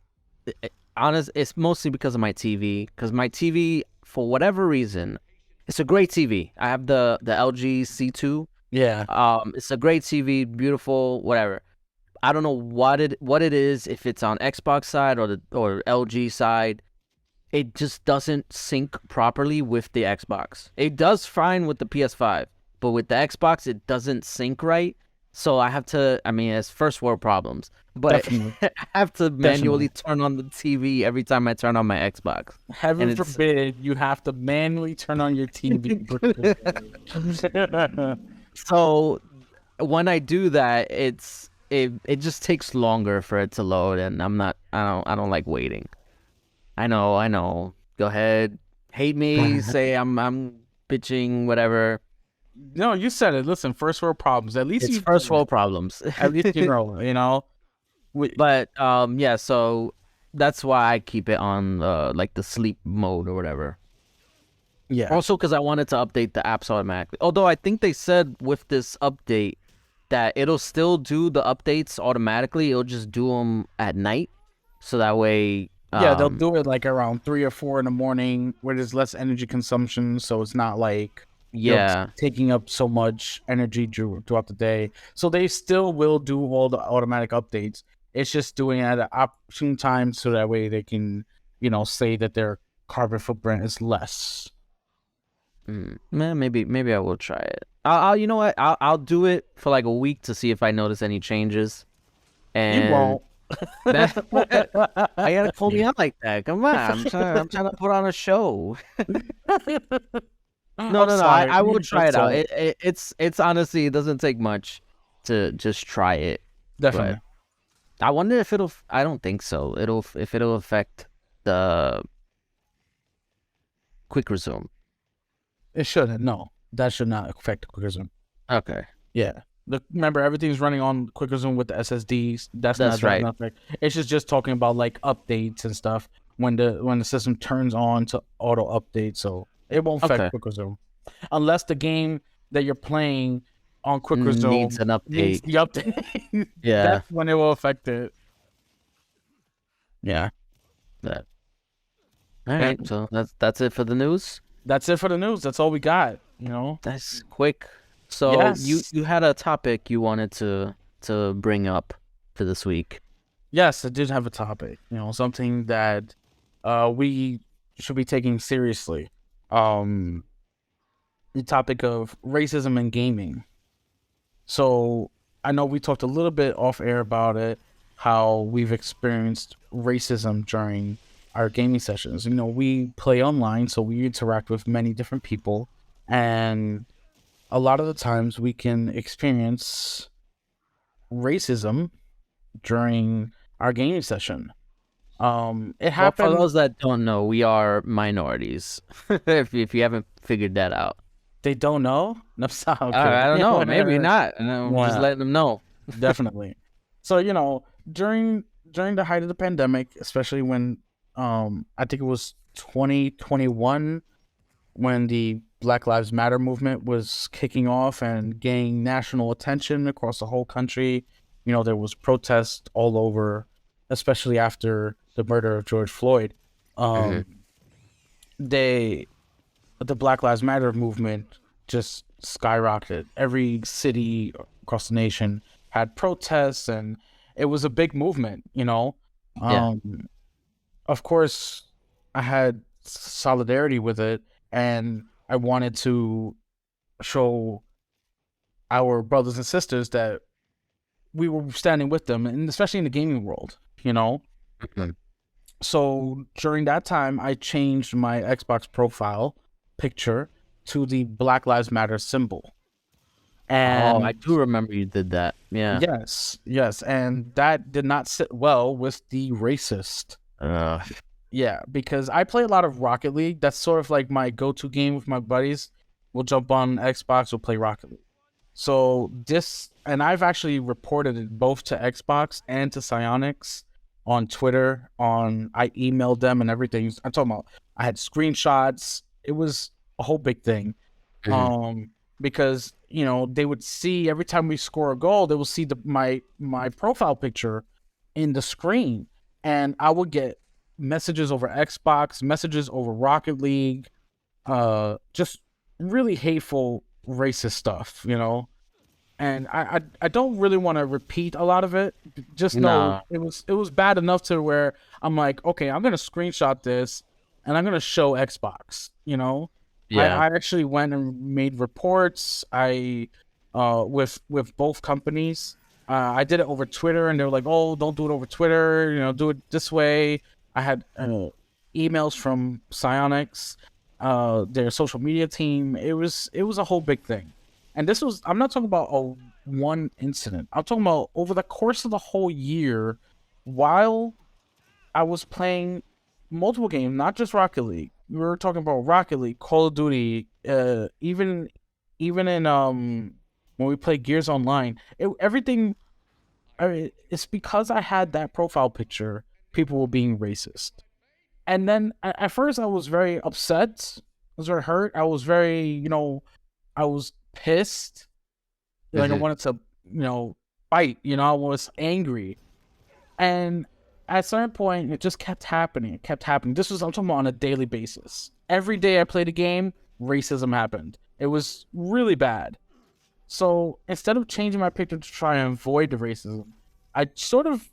It's mostly because of my TV. Because my TV, for whatever reason, it's a great TV. I have the LG C2. Yeah. It's a great TV, beautiful, whatever. I don't know what it is, if it's on Xbox side or LG side. It just doesn't sync properly with the Xbox. It does fine with the PS5, but with the Xbox, it doesn't sync right. So I have to, I mean, it's first world problems, but I have to manually turn on the TV every time I turn on my Xbox. Heaven forbid you have to manually turn on your TV. So when I do that, it just takes longer for it to load, and I don't like waiting. I know. Go ahead, hate me, say I'm bitching, whatever. No, you said it. Listen, first world problems. At least it's first world problems. At least you know. But yeah, so that's why I keep it on like the sleep mode or whatever. Yeah. Also, because I wanted to update the apps automatically. Although I think they said with this update that it'll still do the updates automatically. It'll just do them at night, so that way. Yeah, they'll do it like around 3 or 4 in the morning, where there's less energy consumption, so it's not like taking up so much energy throughout the day. So they still will do all the automatic updates. It's just doing it at an opportune time, so that way they can, say that their carbon footprint is less. Maybe I will try it. I'll you know what? I'll do it for like a week to see if I notice any changes. And you won't. I gotta pull me out like that. Come on, I'm trying to put on a show. No. I will try it out. It's honestly, it doesn't take much to just try it. Definitely. I wonder if it'll. I don't think so. If it'll affect the quick resume. It shouldn't. No, that should not affect quick resume. Okay. Yeah. Remember, everything's running on quick resume with the SSDs. That's right. Nothing. It's just talking about like updates and stuff when the system turns on to auto update. So it won't affect quick resume unless the game that you're playing on quick resume needs an update. Needs the update. Yeah, that's when it will affect it. Yeah. All right. So that's it for the news. That's it for the news. That's all we got. That's quick. So yes. you had a topic you wanted to bring up for this week. Yes, I did have a topic. Something that we should be taking seriously. The topic of racism in gaming. So I know we talked a little bit off air about it, how we've experienced racism during our gaming sessions. We play online, so we interact with many different people, and a lot of the times we can experience racism during our gaming session. It happened. Well, for those that don't know, we are minorities. if you haven't figured that out, they don't know. No, okay. I don't know. Maybe not. I'm just letting them know. Definitely. So during the height of the pandemic, especially when I think it was 2021 when the Black Lives Matter movement was kicking off and gaining national attention across the whole country. There was protests all over, especially after the murder of George Floyd. The Black Lives Matter movement just skyrocketed. Every city across the nation had protests, and it was a big movement, Of course, I had solidarity with it, and I wanted to show our brothers and sisters that we were standing with them, and especially in the gaming world, So during that time, I changed my Xbox profile picture to the Black Lives Matter symbol. And I do remember you did that. Yeah. Yes. And that did not sit well with the racist. Yeah, because I play a lot of Rocket League. That's sort of like my go-to game with my buddies. We'll jump on Xbox, we'll play Rocket League. So and I've actually reported it both to Xbox and to Psyonix on Twitter. I emailed them and everything. I'm talking about, I had screenshots. It was a whole big thing. Because, they would see every time we score a goal, they will see my profile picture in the screen. And I would get messages over Xbox, messages over Rocket League, just really hateful, racist stuff, And I don't really want to repeat a lot of it. Just know it was bad enough to where I'm like, okay, I'm gonna screenshot this and I'm gonna show Xbox, Yeah. I actually went and made reports. With both companies. I did it over Twitter, and they were like, "Oh, don't do it over Twitter. Do it this way." I had emails from Psyonix, their social media team. It was a whole big thing, and I'm not talking about one incident. I'm talking about over the course of the whole year, while I was playing multiple games, not just Rocket League. We were talking about Rocket League, Call of Duty, even in when we play Gears Online. It's because I had that profile picture people were being racist. And then at first I was very upset. I was very hurt. I was very, I was pissed. Like I wanted to, fight. I was angry. And at a certain point, it just kept happening. It kept happening. I'm talking about on a daily basis. Every day I played a game, racism happened. It was really bad. So instead of changing my picture to try and avoid the racism, I sort of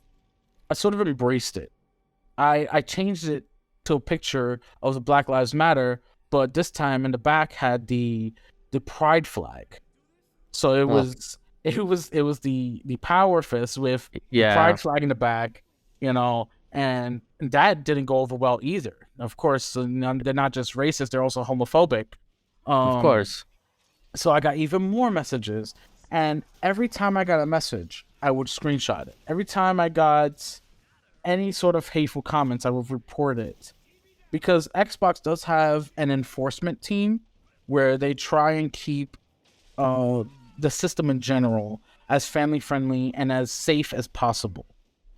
embraced it. I changed it to a picture of the Black Lives Matter, but this time in the back had the pride flag. So it was the power fist with the pride flag in the back, and that didn't go over well either. Of course, they're not just racist; they're also homophobic. Of course. So I got even more messages, and every time I got a message, I would screenshot it. Every time I got any sort of hateful comments, I would report it. Because Xbox does have an enforcement team where they try and keep the system in general as family-friendly and as safe as possible.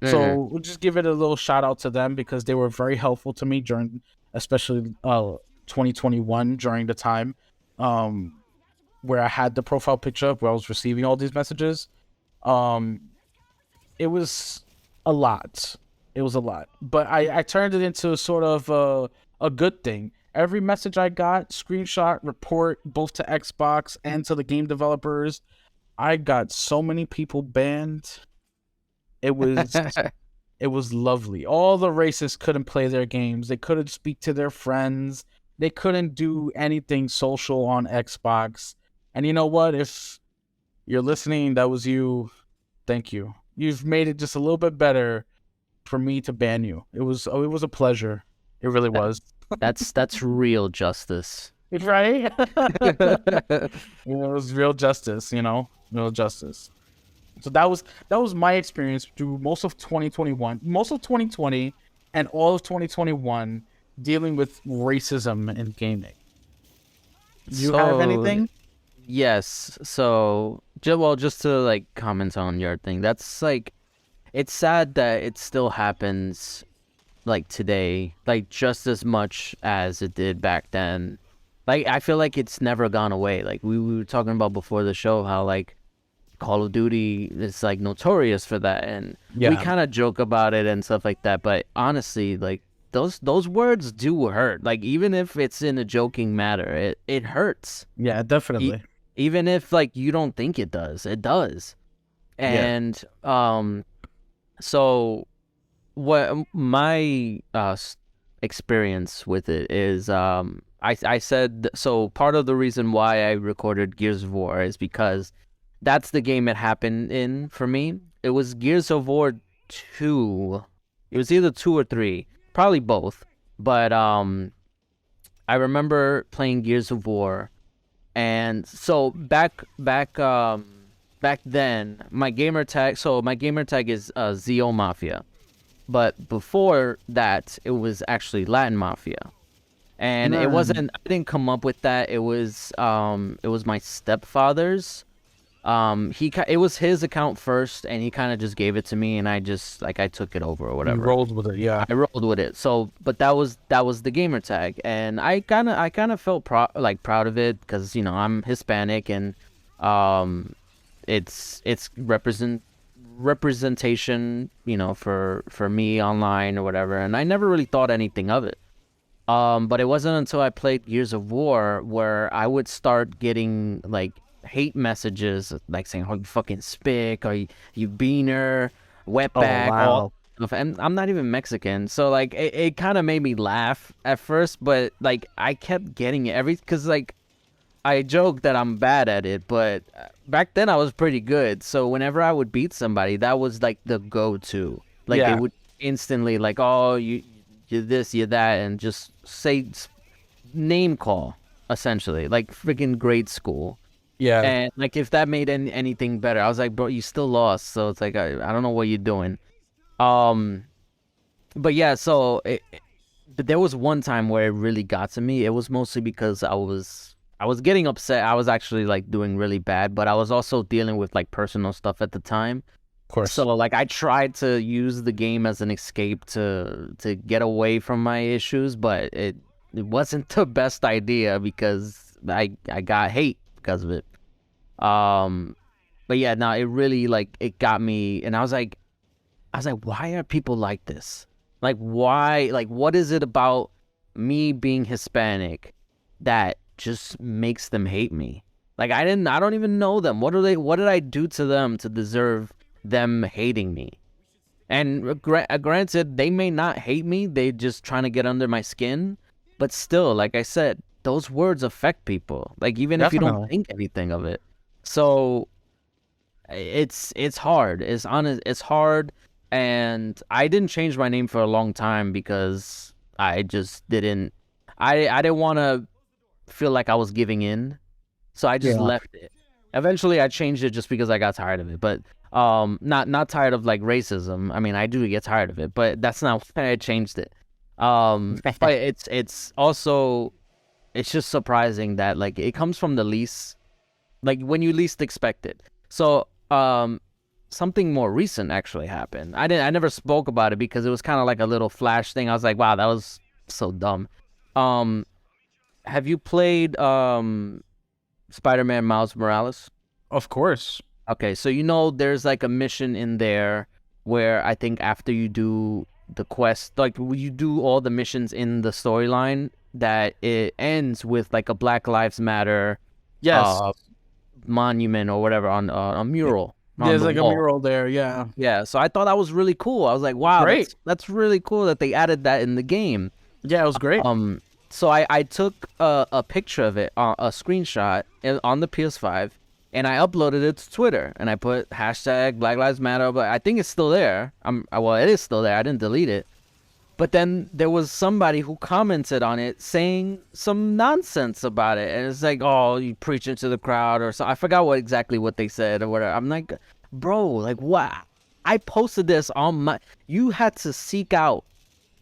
So we'll just give it a little shout out to them because they were very helpful to me during, especially 2021, during the time where I had the profile picture up, where I was receiving all these messages. It was a lot. It was a lot. But I turned it into sort of a good thing. Every message I got, screenshot, report, both to Xbox and to the game developers. I got so many people banned. It was lovely. All the racists couldn't play their games. They couldn't speak to their friends. They couldn't do anything social on Xbox. And you know what? If you're listening, that was you. Thank you. You've made it just a little bit better for me to ban you. It was a pleasure. It really was. That's real justice. Right? It was real justice, real justice. So that was my experience through most of 2021, most of 2020, and all of 2021 dealing with racism in gaming. Do you have anything? Yes. So, just to comment on your thing, that's it's sad that it still happens today, just as much as it did back then. I feel like it's never gone away. We were talking about before the show how Call of Duty is notorious for that, and we kind of joke about it and stuff like that. But honestly, those words do hurt. Even if it's in a joking matter, it hurts. Yeah, definitely. Even if you don't think it does, it does. And so what my experience with it is, I said, so part of the reason why I recorded Gears of War is because that's the game it happened in for me. It was Gears of War 2. It was either 2 or 3, probably both. But I remember playing Gears of War, and so back then, my gamer tag is Zeo Mafia. But before that, it was actually Latin Mafia. And I didn't come up with that. It was my stepfather's. It was his account first, and he kind of just gave it to me, and I just I took it over or whatever. You rolled with it, yeah. I rolled with it. So, but that was the gamer tag, and I kind of felt proud of it because I'm Hispanic, and it's representation, for me online or whatever, and I never really thought anything of it. But it wasn't until I played Gears of War where I would start getting hate messages saying, "Oh, you fucking spick," or "you beaner, wetback." Oh, wow. And I'm not even Mexican, so it kind of made me laugh at first, but I kept getting it because I joke that I'm bad at it, but back then I was pretty good. So whenever I would beat somebody, that was the go-to. They would instantly "Oh, you're this, you're that," and just say name call essentially, freaking grade school. Yeah. And if that made anything better, I was like, bro, you still lost. So it's I don't know what you're doing. But yeah, so there was one time where it really got to me. It was mostly because I was getting upset. I was actually doing really bad, but I was also dealing with personal stuff at the time. course. So like I tried to use the game as an escape to get away from my issues, but it wasn't the best idea because I got hate because of it. But yeah, no, it really like it got me, and I was like, why are people like this? Like, why? Like, what is it about me being Hispanic that just makes them hate me? Like, I don't even know them. What did I do to them to deserve them hating me? And granted, they may not hate me. They just trying to get under my skin. But still, like I said, those words affect people. Like, even if you don't think anything of it. So it's hard. It's honest. It's hard. And I didn't change my name for a long time because I just didn't. I didn't want to feel like I was giving in, so I just left it. Eventually, I changed it just because I got tired of it. But not tired of like racism. I mean, I do get tired of it, but that's not why I changed it. But it's also it's just surprising that like it comes from the least, like when you least expect it. So something more recent actually happened. I never spoke about it because it was kind of like a little flash thing. I was like, wow, that was so dumb. Have you played Spider-Man Miles Morales? Of course. Okay, so you know there's like a mission in there where I think after you do the quest, like you do all the missions in the storyline, that it ends with like a Black Lives Matter monument or whatever on a mural. There's like a mural there, yeah. Yeah, so I thought that was really cool. I was like, wow, great. That's really cool that they added that in the game. Yeah, it was great. So I took a picture of it, a screenshot on the PS5, and I uploaded it to Twitter, and I put hashtag Black Lives Matter, but I think it's still there. Well, it is still there. I didn't delete it. But then there was somebody who commented on it saying some nonsense about it. And it's like, oh, you preaching to the crowd or something. I forgot exactly what they said or whatever. I'm like, bro, like what? I posted this on my... You had to seek out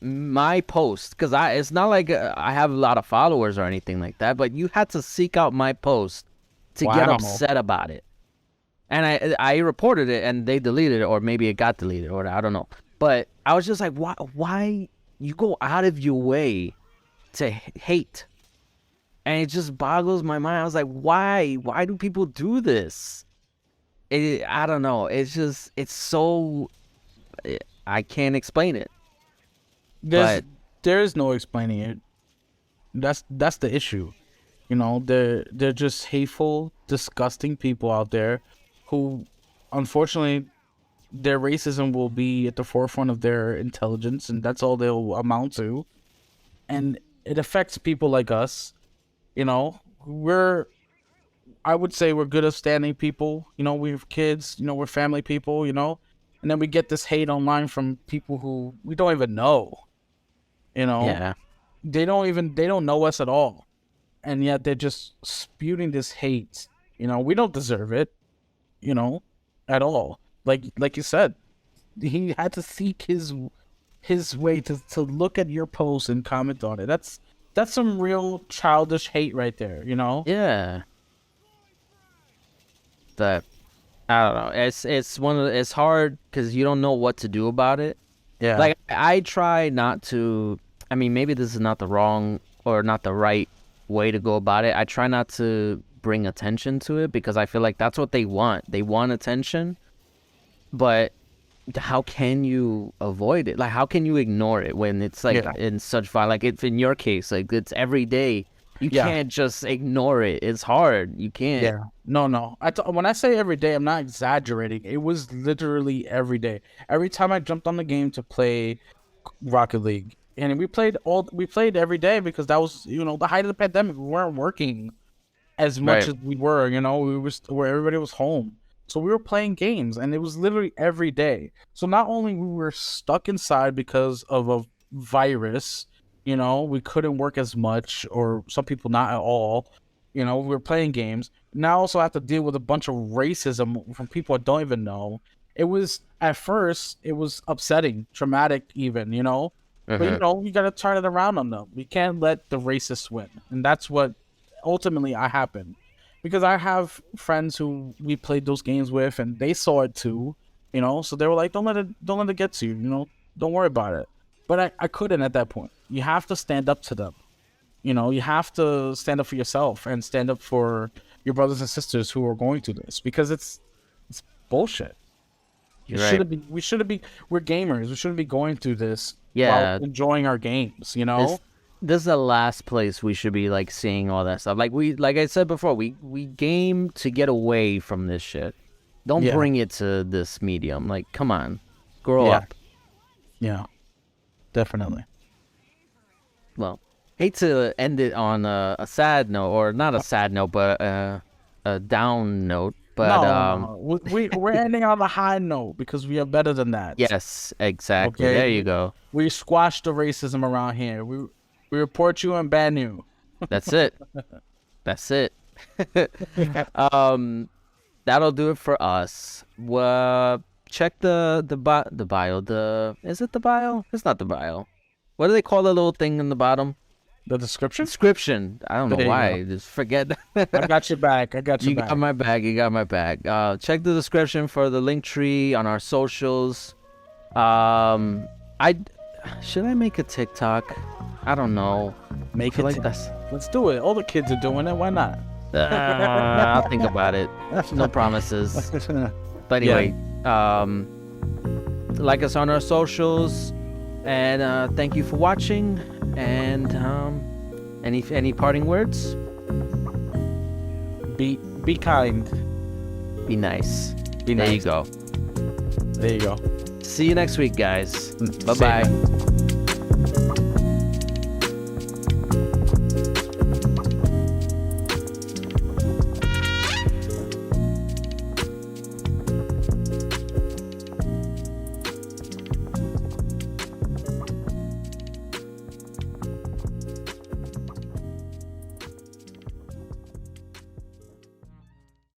my post because it's not like I have a lot of followers or anything like that, but you had to seek out my post to get upset about it. And I reported it and they deleted it, or maybe it got deleted, or I don't know. But I was just like, why you go out of your way to hate? And it just boggles my mind. I was like, why do people do this? I don't know. It's just, it's so, I can't explain it. There's no explaining it. That's the issue. You know, they're just hateful, disgusting people out there who, unfortunately, their racism will be at the forefront of their intelligence, and that's all they'll amount to. And it affects people like us. You know, I would say we're good upstanding people. You know, we have kids. You know, we're family people. You know, and then we get this hate online from people who we don't even know. You know, yeah, they don't know us at all, and yet they're just spewing this hate. You know, we don't deserve it. You know, at all. Like you said, he had to seek his way to look at your post and comment on it. That's some real childish hate right there, you know? Yeah. That, I don't know. It's hard because you don't know what to do about it. Yeah. Like I try not to. I mean, maybe this is not the wrong or not the right way to go about it. I try not to bring attention to it because I feel like that's what they want. They want attention. But how can you avoid it? Like, how can you ignore it when it's like in such violence? Like, it's in your case, like it's every day. You can't just ignore it. It's hard. You can't. Yeah. No. When I say every day, I'm not exaggerating. It was literally every day. Every time I jumped on the game to play Rocket League, and we played every day because that was, you know, the height of the pandemic. We weren't working as much as we were. You know, where everybody was home. So we were playing games, and it was literally every day. So not only we were stuck inside because of a virus, you know, we couldn't work as much, or some people not at all. You know, we were playing games. Now I also have to deal with a bunch of racism from people I don't even know. It was, at first, it was upsetting, traumatic even, you know? But, you know, you got to turn it around on them. We can't let the racists win. And that's what ultimately happened. Because I have friends who we played those games with, and they saw it too. you know. So they were like, don't let it get to you, you know. Don't worry about it. But I couldn't at that point. You have to stand up to them. You know, you have to stand up for yourself and stand up for your brothers and sisters who are going through this, because it's bullshit. You're right. We're gamers. We shouldn't be going through this Yeah. while enjoying our games, you know? This is the last place we should be like seeing all that stuff. Like I said before, we game to get away from this shit. Don't Yeah. bring it to this medium. Like, come on, grow Yeah. up. Yeah. Definitely. Well, hate to end it on a sad note, or not a sad note, but a down note. But No. We're ending on a high note because we are better than that. yes, exactly. Okay. There you go. We squash the racism around here. We report you and ban you. That's it. That's it. That'll do it for us. Check the bio. Is it the bio? It's not the bio. What do they call the little thing in the bottom? The description? Description. I don't know There you why. Just forget. I got your back. You back. got my bag. You got my bag. Check the description for the link tree on our socials. Should I make a TikTok? I don't know. Make I feel it. like that's. Let's do it. All the kids are doing it. Why not? I'll think about it. No promises. But anyway, like us on our socials, and thank you for watching. And any parting words? Be kind. Be nice. Be There nice. you go. There you go. See you next week, guys. Bye See bye. ya.